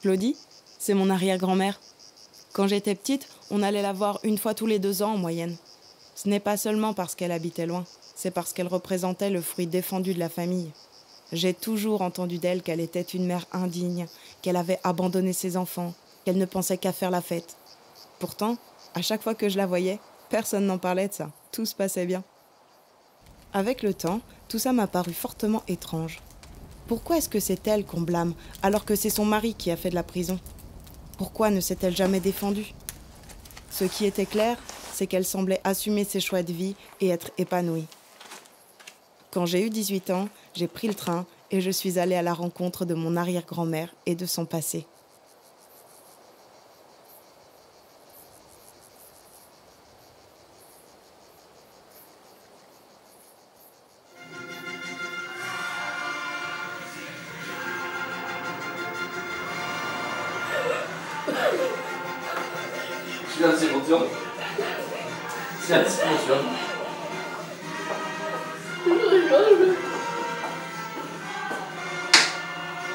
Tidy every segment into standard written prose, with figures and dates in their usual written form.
Claudie, c'est mon arrière-grand-mère. Quand j'étais petite, on allait la voir 1 fois tous les 2 ans en moyenne. Ce n'est pas seulement parce qu'elle habitait loin, c'est parce qu'elle représentait le fruit défendu de la famille. J'ai toujours entendu d'elle qu'elle était une mère indigne, qu'elle avait abandonné ses enfants, qu'elle ne pensait qu'à faire la fête. Pourtant, à chaque fois que je la voyais, personne n'en parlait de ça. Tout se passait bien. Avec le temps, tout ça m'a paru fortement étrange. Pourquoi est-ce que c'est elle qu'on blâme, alors que c'est son mari qui a fait de la prison ? Pourquoi ne s'est-elle jamais défendue ? Ce qui était clair, c'est qu'elle semblait assumer ses choix de vie et être épanouie. Quand j'ai eu 18 ans, j'ai pris le train et je suis allée à la rencontre de mon arrière-grand-mère et de son passé. Silence emotion. Silence emotion.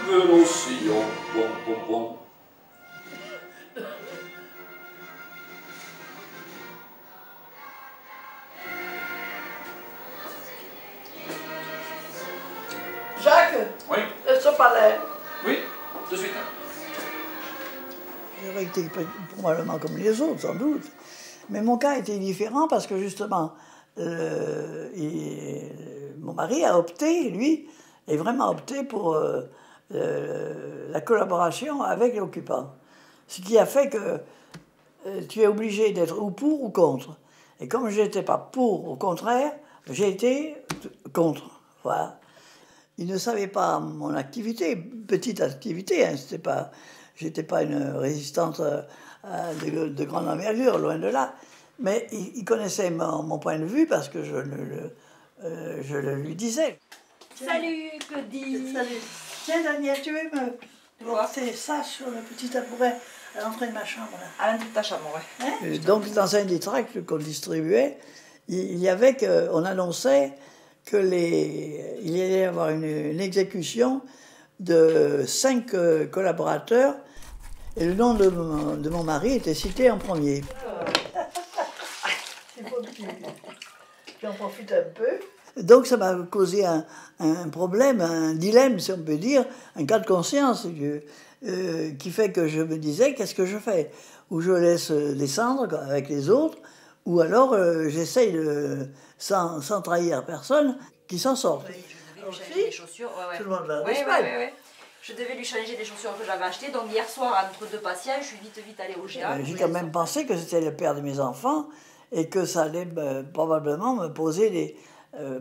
De l'océan, bon, bon, bon. Jacques, Oui, ce palais. oui, de suite. J'aurais été probablement comme les autres, sans doute. Mais mon cas était différent parce que justement, mon mari a opté, lui, et vraiment opté pour la collaboration avec l'occupant. Ce qui a fait que tu es obligé d'être ou pour ou contre. Et comme je n'étais pas pour, au contraire, j'ai été contre. Voilà. Il ne savait pas mon activité, petite activité, hein, j'étais pas une résistante de grande envergure, loin de là. Mais il connaissait mon point de vue parce que je le lui disais. Salut Claudie. Salut. Tiens Daniel, tu veux me porter ça sur le petit tabouret à l'entrée de ma chambre là. À l'entrée de ta chambre, ouais. Hein? Donc dans un des tracts qu'on distribuait, il y avait on annonçait qu'il allait y avoir une exécution de 5 collaborateurs et le nom de mon mari était cité en premier. Il faut que tu en profites un peu. Donc ça m'a causé un problème, un dilemme, si on peut dire, un cas de conscience qui fait que je me disais, qu'est-ce que je fais ? Ou je laisse descendre avec les autres, ou alors j'essaye, sans trahir personne, qui s'en sortent. Oui, je devais lui changer des chaussures. Ouais. Tout le monde va Ouais. Je devais lui changer des chaussures que j'avais achetées. Donc hier soir, entre 2 patients, je suis vite allée au GA. J'ai quand même pensé que c'était le père de mes enfants et que ça allait probablement me poser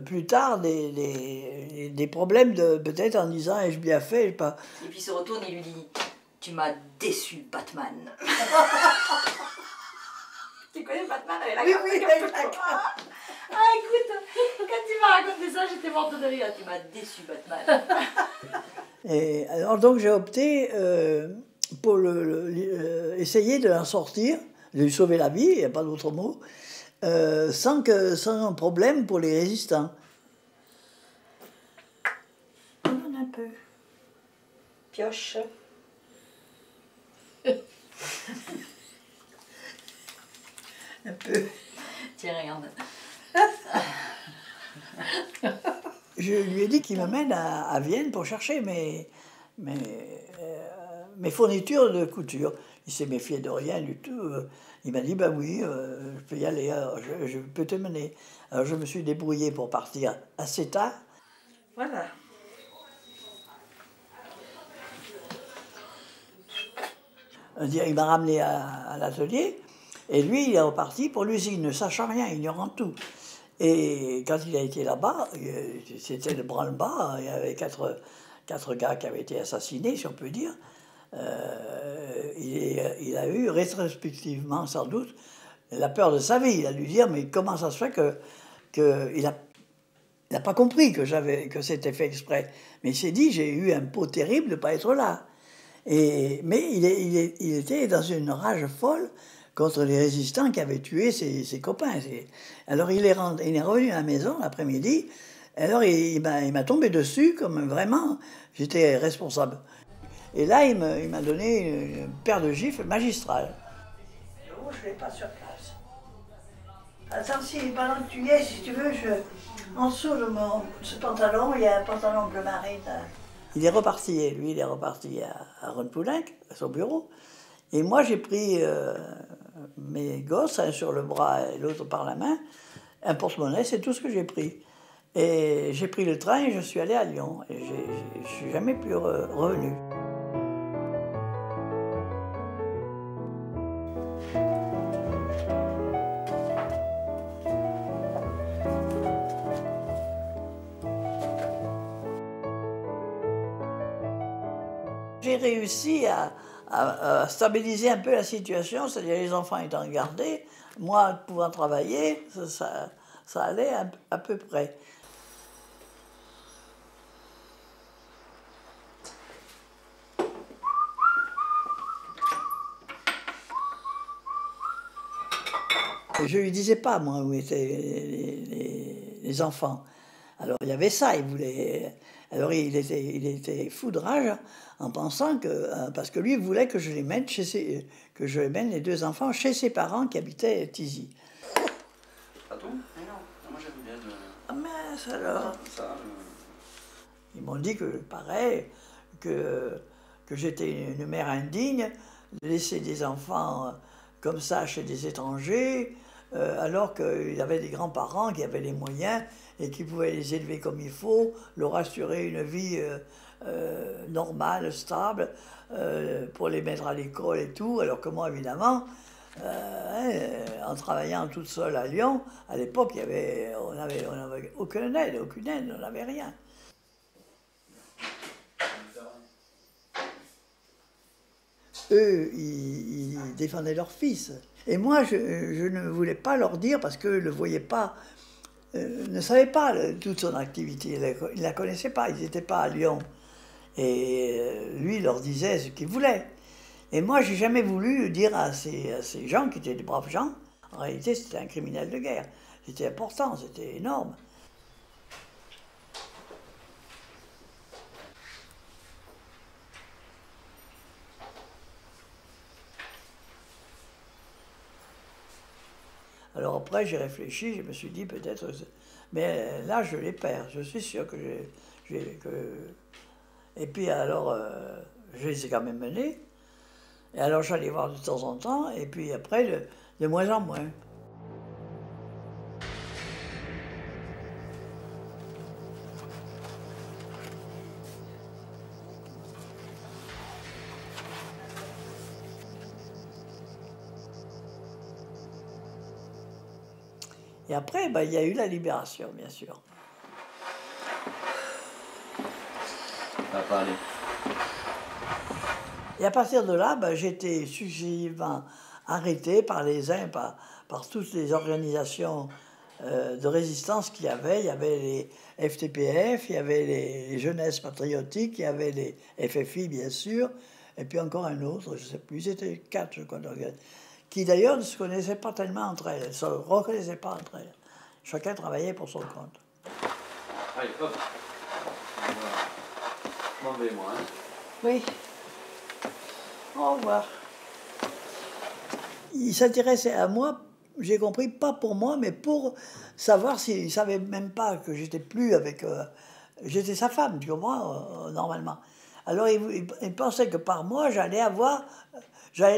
plus tard des problèmes peut-être en disant ai-je bien fait, ai-je pas. Et puis il se retourne et lui dit tu m'as déçu, Batman. Tu connais Batman avec la carte? Oui, avec la carte. Ah écoute, quand tu m'as raconté ça, j'étais morte de rire. Tu m'as déçu, Batman. Et alors donc j'ai opté pour essayer de l'en sortir, de lui sauver la vie, il n'y a pas d'autre mot, sans problème pour les résistants. On en a un peu. Pioche. Un peu. Tiens, regarde. Je lui ai dit qu'il m'amène à Vienne pour chercher mes fournitures de couture. Il s'est méfié de rien du tout. Il m'a dit, ben oui, je peux y aller, alors je peux te mener. Alors je me suis débrouillé pour partir assez tard. Voilà. Il m'a ramené à l'atelier, et lui, il est reparti pour l'usine, ne sachant rien, ignorant tout. Et quand il a été là-bas, c'était le branle-bas, il y avait quatre gars qui avaient été assassinés, si on peut dire. Il a eu, rétrospectivement sans doute, la peur de sa vie. Il a dû dire, mais comment ça se fait qu'il n'a pas compris que c'était fait exprès. Mais il s'est dit, j'ai eu un pot terrible de ne pas être là. Mais il était dans une rage folle contre les résistants qui avaient tué ses copains. Alors il est revenu à la maison l'après-midi, alors il m'a tombé dessus comme vraiment j'étais responsable. Et là, il m'a donné une paire de gifles magistrales. Oh, je ne l'ai pas sur place. Attends, si pendant que tu y es, si tu veux, en dessous de ce pantalon, il y a un pantalon bleu marine. Il est reparti, lui, il est reparti à Rhône-Poulenc, à son bureau. Et moi, j'ai pris mes gosses, un sur le bras et l'autre par la main, un porte-monnaie, c'est tout ce que j'ai pris. Et j'ai pris le train et je suis allé à Lyon. Et je ne suis jamais plus revenu. J'ai réussi à stabiliser un peu la situation, c'est-à-dire les enfants étant gardés, moi pouvant travailler, ça allait à peu près. Je ne lui disais pas, moi, où étaient les enfants. Alors, il y avait ça, il voulait... Alors, il était fou de rage en pensant que... Parce que lui, il voulait que je les mène, que je mène les deux enfants chez ses parents qui habitaient Tizy. Pas tout? Mais non. Moi, j'aime bien de... Ah mince, alors Ça, Ils m'ont dit que, pareil, que j'étais une mère indigne, de laisser des enfants comme ça chez des étrangers, alors qu'il y avait des grands-parents qui avaient les moyens et qui pouvaient les élever comme il faut, leur assurer une vie normale, stable, pour les mettre à l'école et tout, alors que moi, évidemment, en travaillant toute seule à Lyon, à l'époque, on n'avait aucune aide, on n'avait rien. Eux, ils défendaient leur fils. Et moi, je ne voulais pas leur dire, parce qu'eux ne le voyaient pas, ne savaient pas toute son activité, ils ne la connaissaient pas, ils n'étaient pas à Lyon. Et lui, il leur disait ce qu'il voulait. Et moi, j'ai jamais voulu dire à ces gens, qui étaient des braves gens, en réalité, c'était un criminel de guerre. C'était important, c'était énorme. Alors après, j'ai réfléchi, je me suis dit peut-être... Mais là, je les perds, je suis sûr que Et puis alors, je les ai quand même menés. Et alors, j'allais voir de temps en temps, et puis après, de moins en moins. Et après, ben, il y a eu la libération, bien sûr. ça va pas aller. Et à partir de là, ben, j'ai été successivement arrêté par les uns, par toutes les organisations de résistance qu'il y avait. Il y avait les FTPF, il y avait les Jeunesses Patriotiques, il y avait les FFI, bien sûr, et puis encore un autre, je ne sais plus, c'était 4, je crois, qui d'ailleurs ne se connaissaient pas tellement entre elles, elles ne se reconnaissaient pas entre elles. Chacun travaillait pour son compte. Allez, hop. Je m'en vais, moi. Hein. Oui. Au revoir. Il s'intéressait à moi, j'ai compris, pas pour moi, mais pour savoir s'il ne savait même pas que j'étais plus avec... j'étais sa femme, tu comprends, normalement. Alors il pensait que par moi, j'allais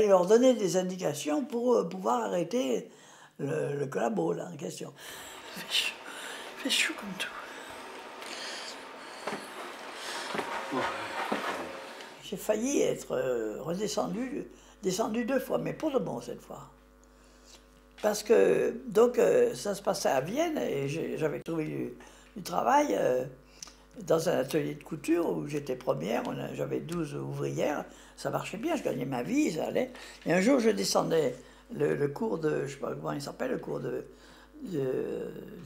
leur donner des indications pour pouvoir arrêter le collabo, là, en question. Il fait chaud comme tout. J'ai failli être descendu 2 fois, mais pour de bon cette fois. Parce que, donc, ça se passait à Vienne et j'avais trouvé du travail dans un atelier de couture où j'étais première, j'avais 12 ouvrières, ça marchait bien, je gagnais ma vie, ça allait. Et un jour, je descendais le cours de, je ne sais pas comment il s'appelle, le cours de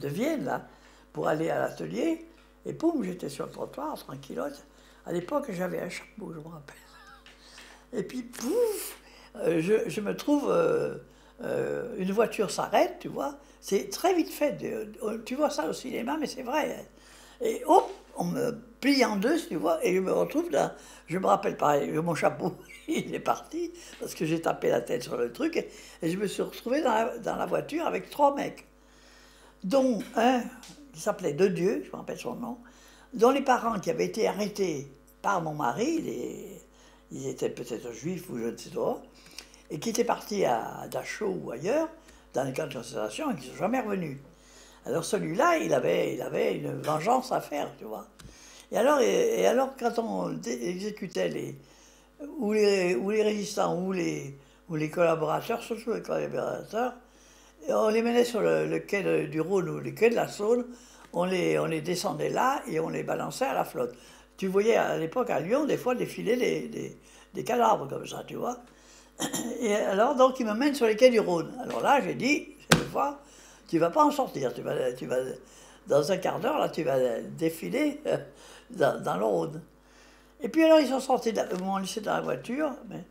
Vienne, là, pour aller à l'atelier, et poum, j'étais sur le trottoir, tranquillote. À l'époque, j'avais un chapeau, je me rappelle. Et puis, pouf, je me trouve, une voiture s'arrête, tu vois. C'est très vite fait. Tu vois ça au cinéma, mais c'est vrai. Et hop, on me plie en deux, tu vois, et je me retrouve là. Je me rappelle pareil, mon chapeau, il est parti, parce que j'ai tapé la tête sur le truc, et je me suis retrouvé dans la voiture avec 3 mecs, dont un qui s'appelait De Dieu, je me rappelle son nom, dont les parents qui avaient été arrêtés par mon mari, ils étaient peut-être juifs ou je ne sais quoi, et qui étaient partis à Dachau ou ailleurs, dans les camps de concentration, et qui ne sont jamais revenus. Alors celui-là, il avait une vengeance à faire, tu vois. Et alors quand on exécutait ou les résistants ou les collaborateurs, surtout les collaborateurs, on les menait sur le quai du Rhône ou le quai de la Saône, on les descendait là et on les balançait à la flotte. Tu voyais à l'époque à Lyon, des fois, défiler des cadavres comme ça, tu vois. Et alors, donc, ils me mènent sur les quais du Rhône. Alors là, j'ai dit, cette fois, tu ne vas pas en sortir. Tu vas, dans un quart d'heure, là, tu vas défiler dans le Rhône. Et puis alors, ils sont sortis, ils m'ont laissé dans la voiture. Mais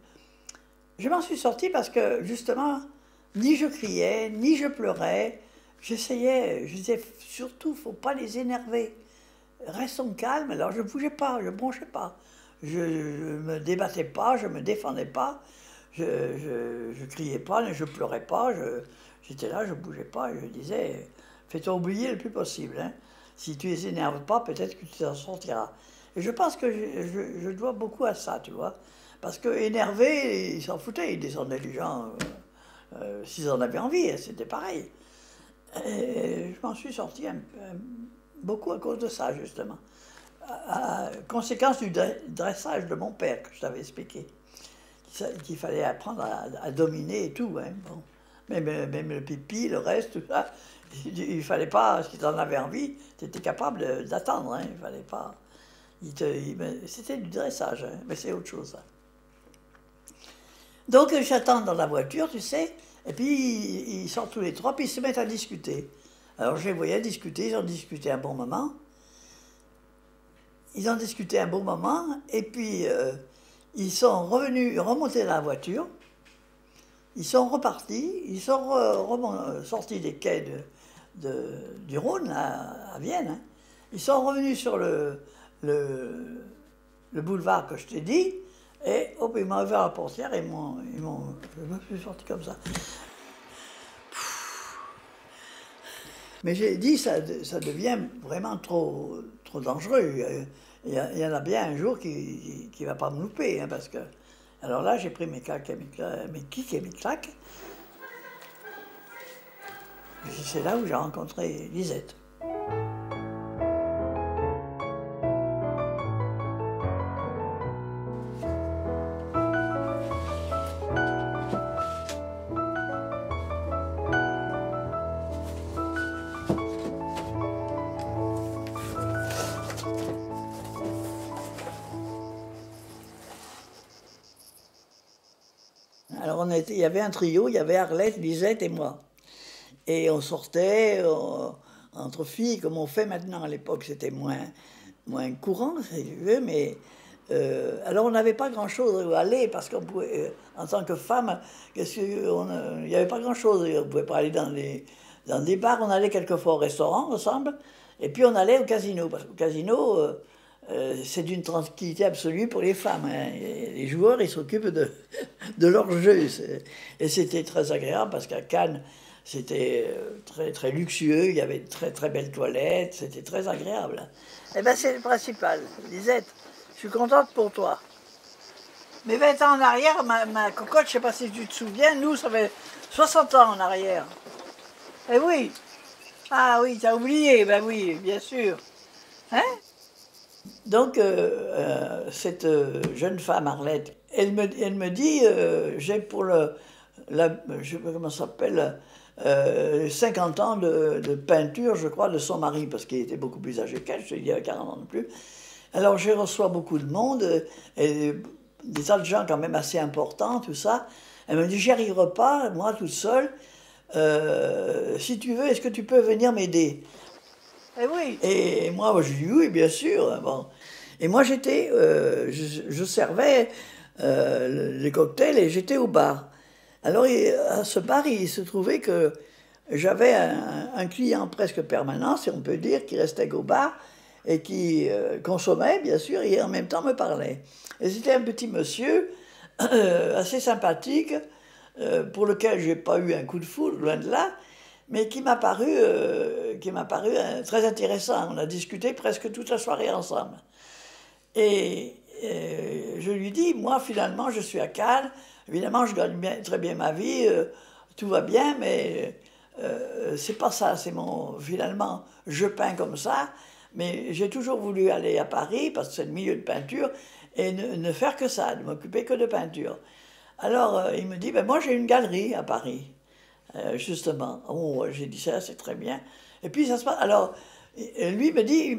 je m'en suis sorti parce que, justement, ni je criais, ni je pleurais. J'essayais, je disais, surtout, il ne faut pas les énerver. Restons calmes. Alors, je ne bougeais pas, je ne bronchais pas. Je ne me débattais pas, je ne me défendais pas. Je criais pas, je pleurais pas, j'étais là, je bougeais pas, et je disais, fais-toi oublier le plus possible. Hein. Si tu les énerves pas, peut-être que tu t'en sortiras. Et je pense que je dois beaucoup à ça, tu vois. Parce que énervés, ils s'en foutaient, ils descendaient les gens s'ils en avaient envie, c'était pareil. Et je m'en suis sorti beaucoup à cause de ça, justement. Conséquence du dressage de mon père, que je t'avais expliqué. Qu'il fallait apprendre à dominer et tout. Hein. Bon. Même le pipi, le reste, tout ça, il ne fallait pas, si tu en avais envie, tu étais capable d'attendre. Hein. Il fallait pas. C'était du dressage, hein, mais c'est autre chose. Hein. Donc j'attends dans la voiture, tu sais, et puis ils sortent tous les 3, puis ils se mettent à discuter. Alors je les voyais discuter, ils ont discuté un bon moment. Ils ont discuté un bon moment, et puis ils sont remontés dans la voiture, ils sont repartis, ils sont sortis des quais du Rhône à Vienne. Hein. Ils sont revenus sur le boulevard que je t'ai dit, et hop, ils m'ont ouvert la portière et je me suis sorti comme ça. Mais j'ai dit, ça devient vraiment trop dangereux. Il y en a bien un jour qui ne va pas me louper, hein, parce que... Alors là, j'ai pris mes kicks et mes claques. C'est là où j'ai rencontré Lisette. Alors il y avait un trio, il y avait Arlette, Lisette et moi. Et on sortait entre filles, comme on fait maintenant. À l'époque, c'était moins courant, si tu veux, mais... alors on n'avait pas grand-chose où aller, parce qu'on pouvait, en tant que femme, il n'y avait pas grand-chose. On ne pouvait pas aller dans des bars, on allait quelquefois au restaurant ensemble, et puis on allait au casino, parce qu'au casino... c'est d'une tranquillité absolue pour les femmes. Hein. Les joueurs, ils s'occupent de leur jeu. Et c'était très agréable parce qu'à Cannes, c'était très, très luxueux. Il y avait de très, très belles toilettes. C'était très agréable. Eh bien, c'est le principal. Lisette, je suis contente pour toi. Mais 20 ans en arrière, ma cocotte, je ne sais pas si tu te souviens, nous, ça fait 60 ans en arrière. Eh oui. Ah oui, t'as oublié. Ben oui, bien sûr. Hein? Donc, cette jeune femme, Arlette, elle me dit, j'ai pour je ne sais pas comment ça s'appelle, 50 ans de peinture, je crois, de son mari, parce qu'il était beaucoup plus âgé qu'elle, je te dis, il avait 40 ans de plus. Alors, je reçois beaucoup de monde, et des tas de gens quand même assez importants, tout ça. Elle me dit, j'y arriverai pas, moi, toute seule. Si tu veux, est-ce que tu peux venir m'aider ? Eh oui. Et moi, je dis oui, bien sûr. Bon. Et moi, je servais les cocktails et j'étais au bar. Alors, à ce bar, il se trouvait que j'avais un client presque permanent, si on peut dire, qui restait au bar. et qui consommait, bien sûr, et en même temps me parlait. Et c'était un petit monsieur assez sympathique, pour lequel je n'ai pas eu un coup de foudre, loin de là, mais qui m'a paru très intéressant. On a discuté presque toute la soirée ensemble. Et je lui dis, moi, finalement, je suis à Cannes. Évidemment, je gagne très bien ma vie, tout va bien, mais c'est pas ça. Finalement, je peins comme ça, mais j'ai toujours voulu aller à Paris, parce que c'est le milieu de peinture, et ne faire que ça, ne m'occuper que de peinture. Alors, il me dit, ben, moi, j'ai une galerie à Paris, justement. Oh, j'ai dit ça, c'est très bien. Et puis, ça se passe. Alors, lui me dit,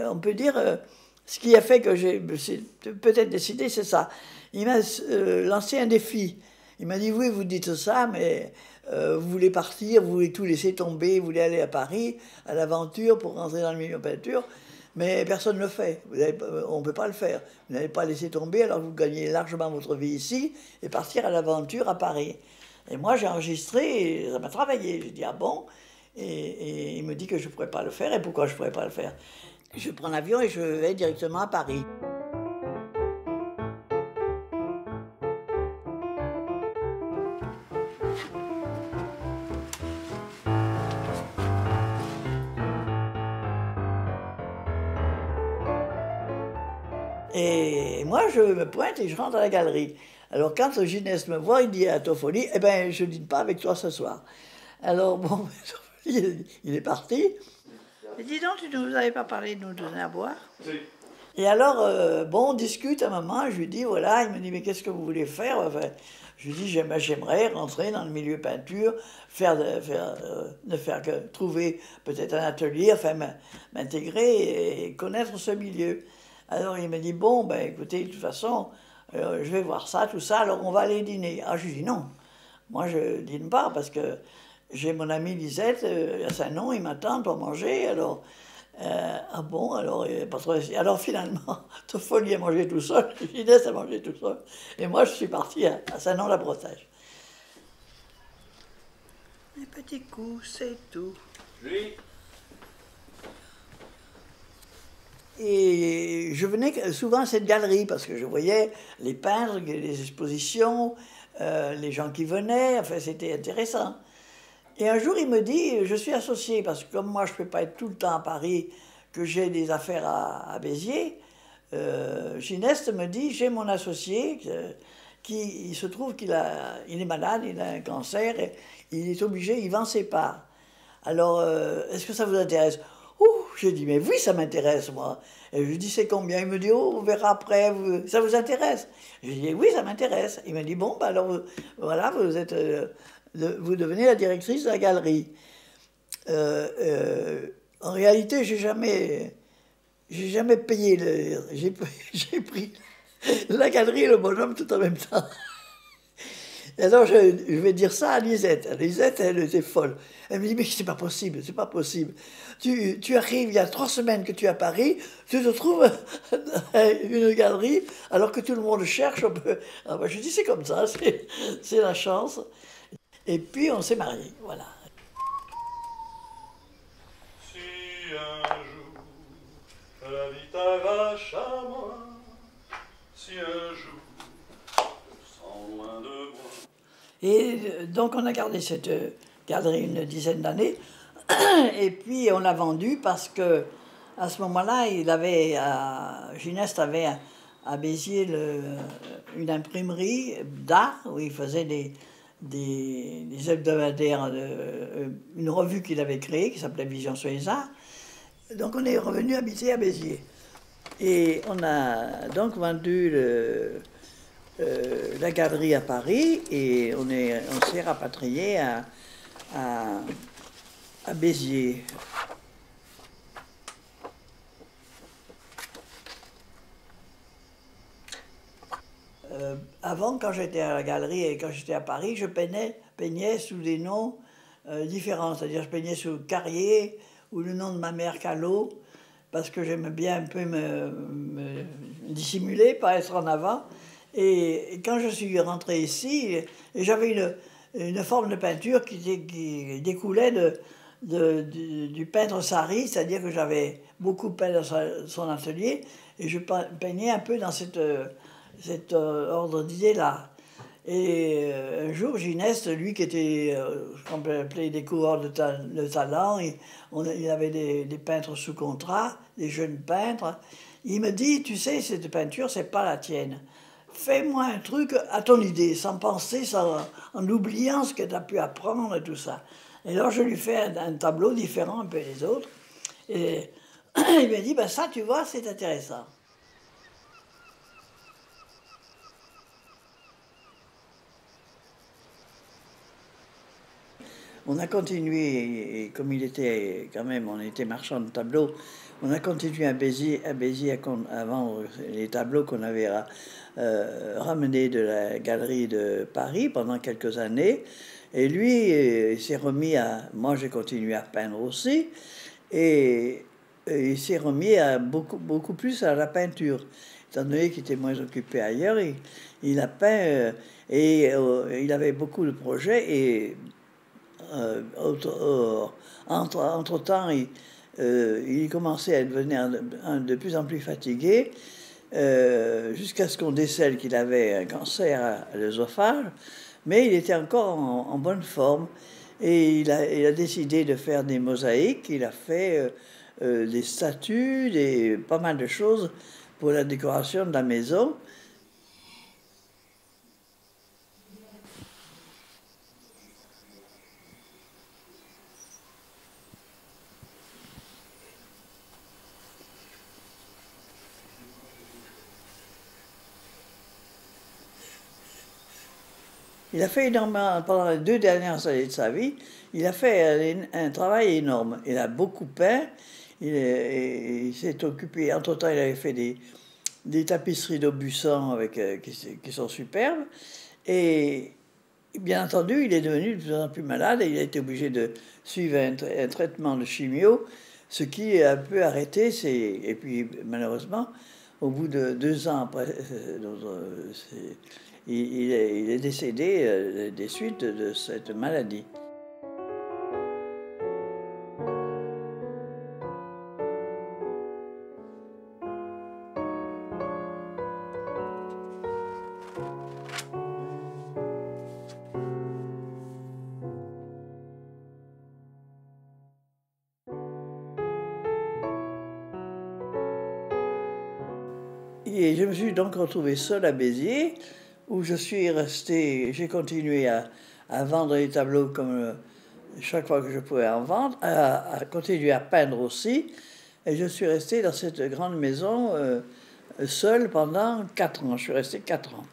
on peut dire, ce qui a fait que j'ai peut-être décidé, c'est ça. Il m'a lancé un défi. Il m'a dit, oui, vous dites ça, mais vous voulez partir, vous voulez tout laisser tomber, vous voulez aller à Paris, à l'aventure, pour rentrer dans le milieu de peinture, mais personne ne le fait. On ne peut pas le faire. Vous n'allez pas laisser tomber, alors vous gagnez largement votre vie ici, et partir à l'aventure à Paris. Et moi, j'ai enregistré, et ça m'a travaillé. J'ai dit, ah bon? Et il me dit que je ne pourrais pas le faire, et pourquoi je ne pourrais pas le faire? Je prends l'avion et je vais directement à Paris. Et moi, je me pointe et je rentre à la galerie. Alors, quand Gineste me voit, il dit à Toffoli, eh bien, je ne dîne pas avec toi ce soir. Alors, bon, Toffoli, il est parti. Il dit, non, tu ne nous avais pas parlé de nous donner à boire? Oui. Et alors, bon, on discute un moment, je lui dis, voilà, il me dit, mais qu'est-ce que vous voulez faire? Enfin, je lui dis, j'aimerais rentrer dans le milieu peinture, ne faire que trouver peut-être un atelier, enfin, m'intégrer et connaître ce milieu. Alors il me dit, bon, ben écoutez, de toute façon, je vais voir ça, tout ça, alors on va aller dîner. Ah, je lui dis non, moi je dîne pas, parce que j'ai mon amie Lisette à Saint-Nom, il m'attend pour manger, alors, ah bon, alors, alors finalement, Toffoli a mangé tout seul, Gineste a mangé tout seul, et moi je suis parti à Saint-Nom-la-Bretèche. Un petit coup, c'est tout. Oui. Et je venais souvent à cette galerie parce que je voyais les peintres, les expositions, les gens qui venaient, enfin c'était intéressant. Et un jour il me dit, je suis associé parce que comme moi je ne peux pas être tout le temps à Paris, que j'ai des affaires à Béziers, Gineste me dit, j'ai mon associé il se trouve il est malade, il a un cancer et il est obligé, il vend ses parts. Alors, est-ce que ça vous intéresse? J'ai dit, mais oui, ça m'intéresse, moi. Et je lui dis, c'est combien? Il me dit, oh, on verra après, ça vous intéresse? Je lui dis, oui, ça m'intéresse. Il me dit, bon, ben alors, voilà, vous devenez la directrice de la galerie. En réalité, j'ai jamais payé, j'ai pris la galerie et le bonhomme tout en même temps. Et alors, je vais dire ça à Lisette. Lisette, elle était folle. Elle me dit, mais c'est pas possible, c'est pas possible. Tu arrives, il y a 3 semaines que tu es à Paris, tu te trouves une galerie, alors que tout le monde cherche. Ah ben, je dis, c'est comme ça, c'est la chance. Et puis, on s'est mariés, voilà. Si un jour la vie t'arrache à moi, si un jour je sens loin de moi. Et donc, on a gardé cette galerie une dizaine d'années. Et puis, on l'a vendue parce que à ce moment-là, Gineste avait à Béziers une imprimerie d'art où il faisait des hebdomadaires, une revue qu'il avait créée qui s'appelait Vision sur les Arts. Donc, on est revenu habiter à Béziers. Et on a donc vendu la galerie à Paris et on s'est rapatrié à Béziers. Avant, quand j'étais à la galerie et quand j'étais à Paris, je peignais sous des noms différents. C'est-à-dire, je peignais sous Carrier ou le nom de ma mère Callot, parce que j'aimais bien un peu me dissimuler, pas être en avant. Et quand je suis rentré ici, j'avais une forme de peinture qui découlait du peintre Sarri, c'est-à-dire que j'avais beaucoup peint dans son atelier, et je peignais un peu dans cet ordre d'idées-là. Et un jour, Gineste, lui qui était, ce qu'on peut appeler des coureurs de talent, il avait des peintres sous contrat, des jeunes peintres, il me dit, tu sais, cette peinture, c'est pas la tienne. Fais-moi un truc à ton idée, sans penser, en oubliant ce que tu as pu apprendre et tout ça. Et alors je lui fais un tableau différent un peu des autres. Et il m'a dit, ben ça, tu vois, c'est intéressant. On a continué, et comme il était quand même, on était marchand de tableaux, on a continué à Béziers à vendre les tableaux qu'on avait ramenés de la galerie de Paris pendant quelques années. Et lui, il s'est remis à... Moi, j'ai continué à peindre aussi. Et il s'est remis à beaucoup plus à la peinture. Étant donné qu'il était moins occupé ailleurs, il a peint et il avait beaucoup de projets. Et entre-temps, il commençait à devenir de plus en plus fatigué, jusqu'à ce qu'on décèle qu'il avait un cancer à l'œsophage, mais il était encore en bonne forme. Et il a décidé de faire des mosaïques, il a fait des statues, pas mal de choses pour la décoration de la maison. Il a fait énormément, pendant les 2 dernières années de sa vie, il a fait un travail énorme. Il a beaucoup peint, il s'est occupé, entre-temps il avait fait des tapisseries d'Aubusson qui sont superbes. Et bien entendu, il est devenu de plus en plus malade et il a été obligé de suivre un traitement de chimio, ce qui a un peu arrêté. Et puis malheureusement, au bout de 2 ans après, il est décédé des suites de cette maladie. Et je me suis donc retrouvé seul à Béziers, où je suis resté, j'ai continué à vendre les tableaux comme chaque fois que je pouvais en vendre, à continuer à peindre aussi. Et je suis resté dans cette grande maison seul pendant 4 ans. Je suis resté 4 ans.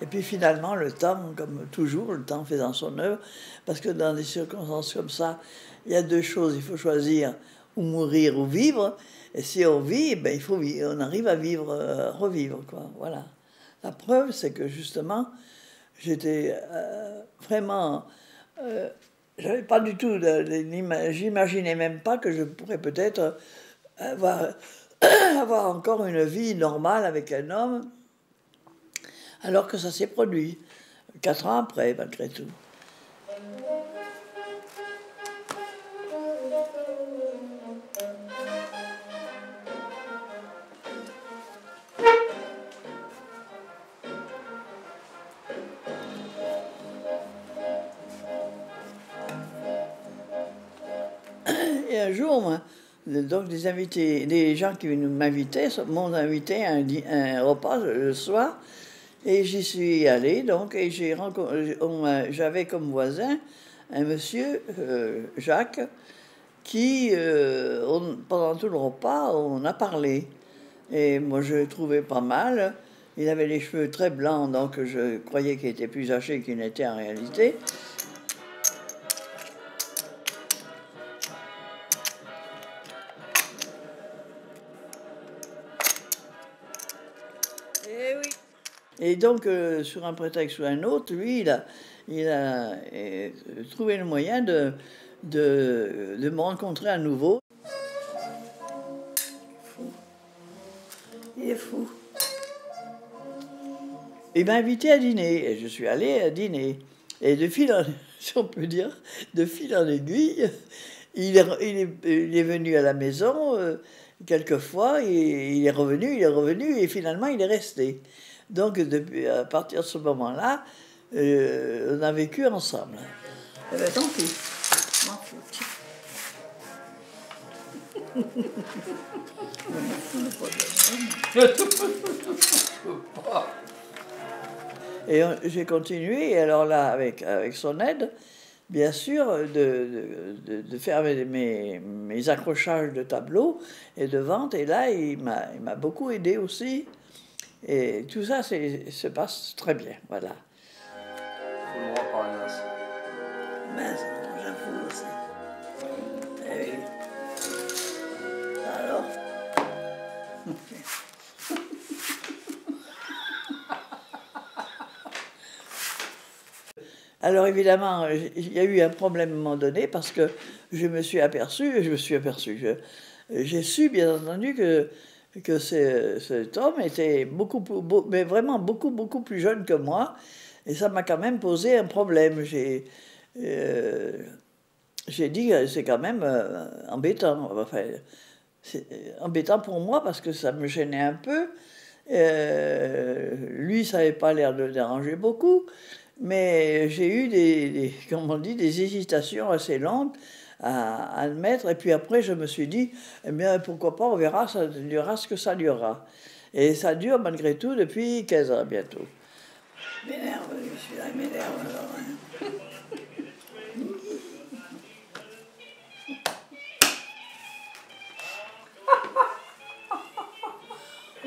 Et puis finalement, le temps, comme toujours, le temps faisant son œuvre, parce que dans des circonstances comme ça, il y a 2 choses, il faut choisir ou mourir ou vivre. Et si on vit, ben, on arrive à vivre, revivre, quoi. Voilà. La preuve, c'est que justement, j'étais vraiment... j'avais pas du tout... J'imaginais même pas que je pourrais peut-être avoir encore une vie normale avec un homme, alors que ça s'est produit 4 ans après, malgré tout. Et un jour, moi, donc des gens qui m'invitaient m'ont invité à un repas le soir, et j'y suis allée, donc, et j'avais comme voisin un monsieur, Jacques, qui, pendant tout le repas, on a parlé. Et moi, je le trouvais pas mal. Il avait les cheveux très blancs, donc je croyais qu'il était plus âgé qu'il n'était en réalité. Eh oui. Et donc, sur un prétexte ou un autre, lui, il a trouvé le moyen de me rencontrer à nouveau. Il est fou. Il m'a invité à dîner, et je suis allée à dîner. Et de fil en, si on peut dire, de fil en aiguille, il est venu à la maison quelquefois, et il est revenu, et finalement il est resté. Donc depuis, à partir de ce moment-là, on a vécu ensemble. Eh bien tant pis, m'en fous. Et j'ai continué, et alors là, avec son aide, bien sûr, de faire mes accrochages de tableaux et de vente. Et là, il m'a beaucoup aidé aussi. Et tout ça se passe très bien, voilà. Faut le droit par les as. Mince, j'avoue aussi. Eh oui. Alors. Alors évidemment, il y a eu un problème à un moment donné parce que j'ai su bien entendu que cet homme était mais vraiment beaucoup plus jeune que moi, et ça m'a quand même posé un problème. J'ai dit que c'est quand même embêtant. Enfin, c'est embêtant pour moi parce que ça me gênait un peu. Lui, ça n'avait pas l'air de le déranger beaucoup. Mais j'ai eu comme on dit, des hésitations assez longues à le mettre. Et puis après, je me suis dit, eh bien, pourquoi pas, on verra, ça durera ce que ça durera. Et ça dure malgré tout depuis 15 ans bientôt. M'énerve, celui-là, il m'énerve alors. Hein.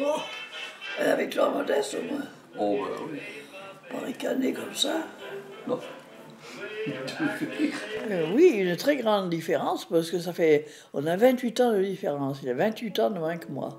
Oh, avec leur modeste au moins. Oh, bah oui. Pas ricaner comme ça. Non. Oui, une très grande différence, parce que on a 28 ans de différence. Il a 28 ans de moins que moi.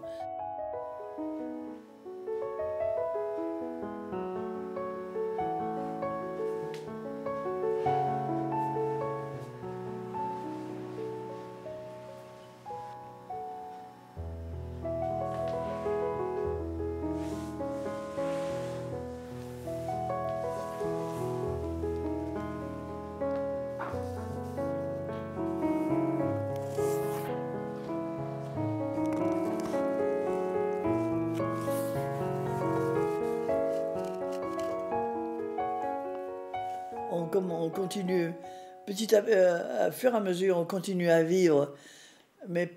On continue, à fur et à mesure, on continue à vivre, mais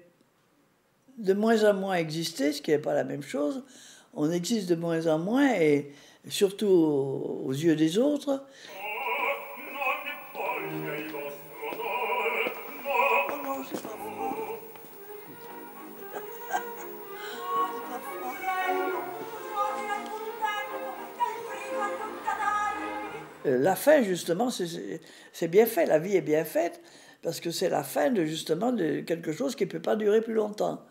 de moins en moins exister, ce qui n'est pas la même chose. On existe de moins en moins, et surtout aux yeux des autres. La fin, justement, c'est bien fait, la vie est bien faite, parce que c'est la fin justement de quelque chose qui ne peut pas durer plus longtemps.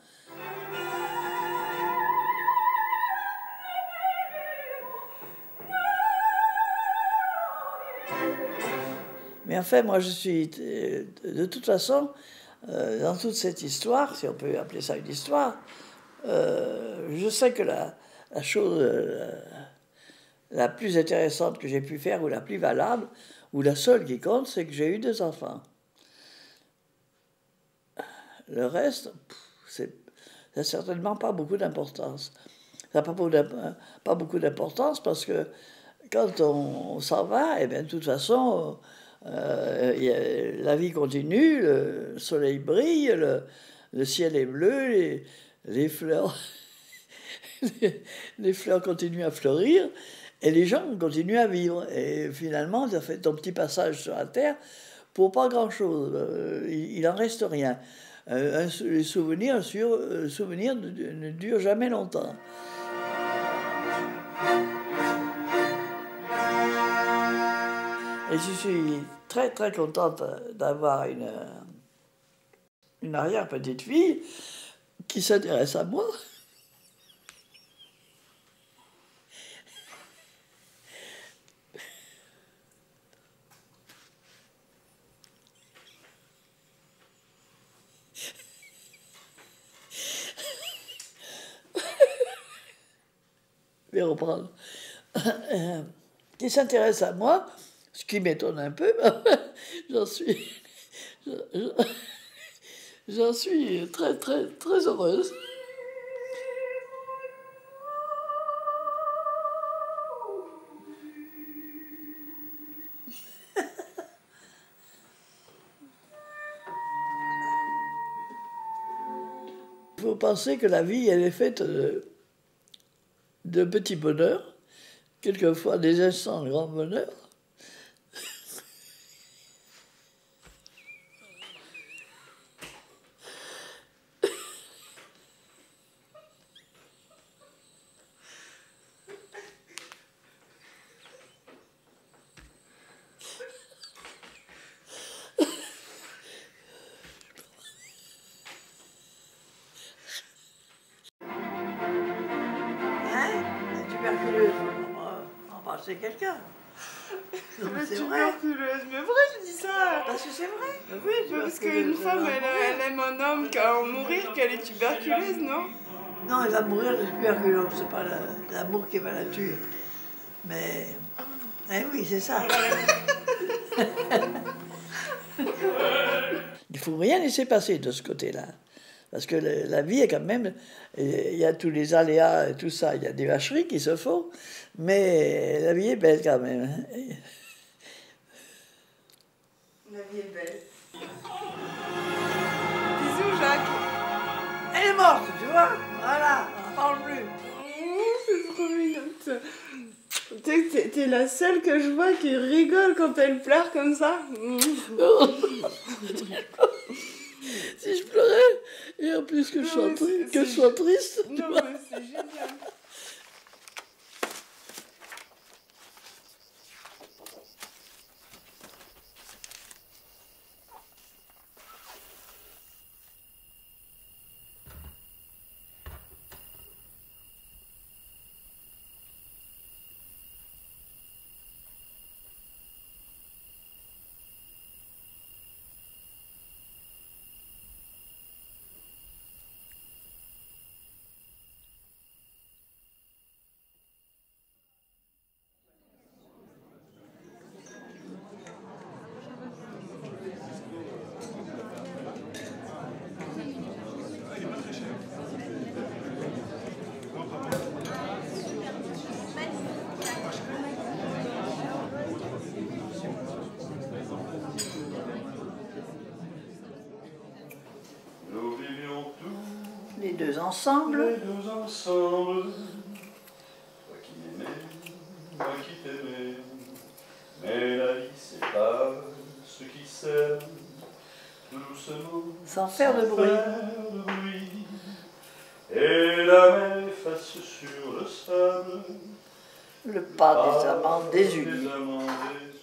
Mais enfin, moi, je suis, de toute façon, dans toute cette histoire, si on peut appeler ça une histoire, je sais que la chose la plus intéressante que j'ai pu faire, ou la plus valable, ou la seule qui compte, c'est que j'ai eu 2 enfants. Le reste, ça n'a certainement pas beaucoup d'importance. Ça n'a pas beaucoup d'importance parce que quand on s'en va, eh bien, de toute façon, la vie continue, le soleil brille, le ciel est bleu, les fleurs, les fleurs continuent à fleurir, et les gens continuent à vivre. Et finalement, ça fait ton petit passage sur la terre pour pas grand-chose. Il n'en reste rien. Les souvenirs ne durent jamais longtemps. Et je suis très très contente d'avoir une arrière-petite-fille qui s'intéresse à moi. Je vais reprendre. Qui s'intéresse à moi, ce qui m'étonne un peu, j'en suis... J'en suis très, très, très heureuse. Il faut penser que la vie, elle est faite de petits bonheurs, quelquefois des instants de grand bonheur. Tuberculeuse, on va embrasser quelqu'un. C'est tuberculeuse, mais pourquoi tu dis ça? Parce que c'est vrai. Oui, Parce qu'une femme, elle aime un homme qui va mourir, qu'elle est tuberculeuse, non? Non, elle va mourir de tuberculose, c'est pas l'amour qui va la tuer. Mais, eh oui, c'est ça. Il faut rien laisser passer de ce côté-là. Parce que la vie est quand même... Il y a tous les aléas et tout ça, il y a des vacheries qui se font, mais la vie est belle quand même. La vie est belle. Bisous, Jacques. Elle est morte, tu vois. Voilà, on n'en parle plus. C'est trop mignon. Tu sais que t'es la seule que je vois qui rigole quand elle pleure comme ça. Si je pleurais, et en plus que je sois triste. Non, mais c'est génial. Les deux ensemble. Les deux ensemble. Toi qui m'aimais, moi qui t'aimais. Mais la vie sépare ceux qui s'aiment tout doucement. Sans faire de bruit. Et la mer efface sur le sable. Le pas des amants désunis. Les amants désunis.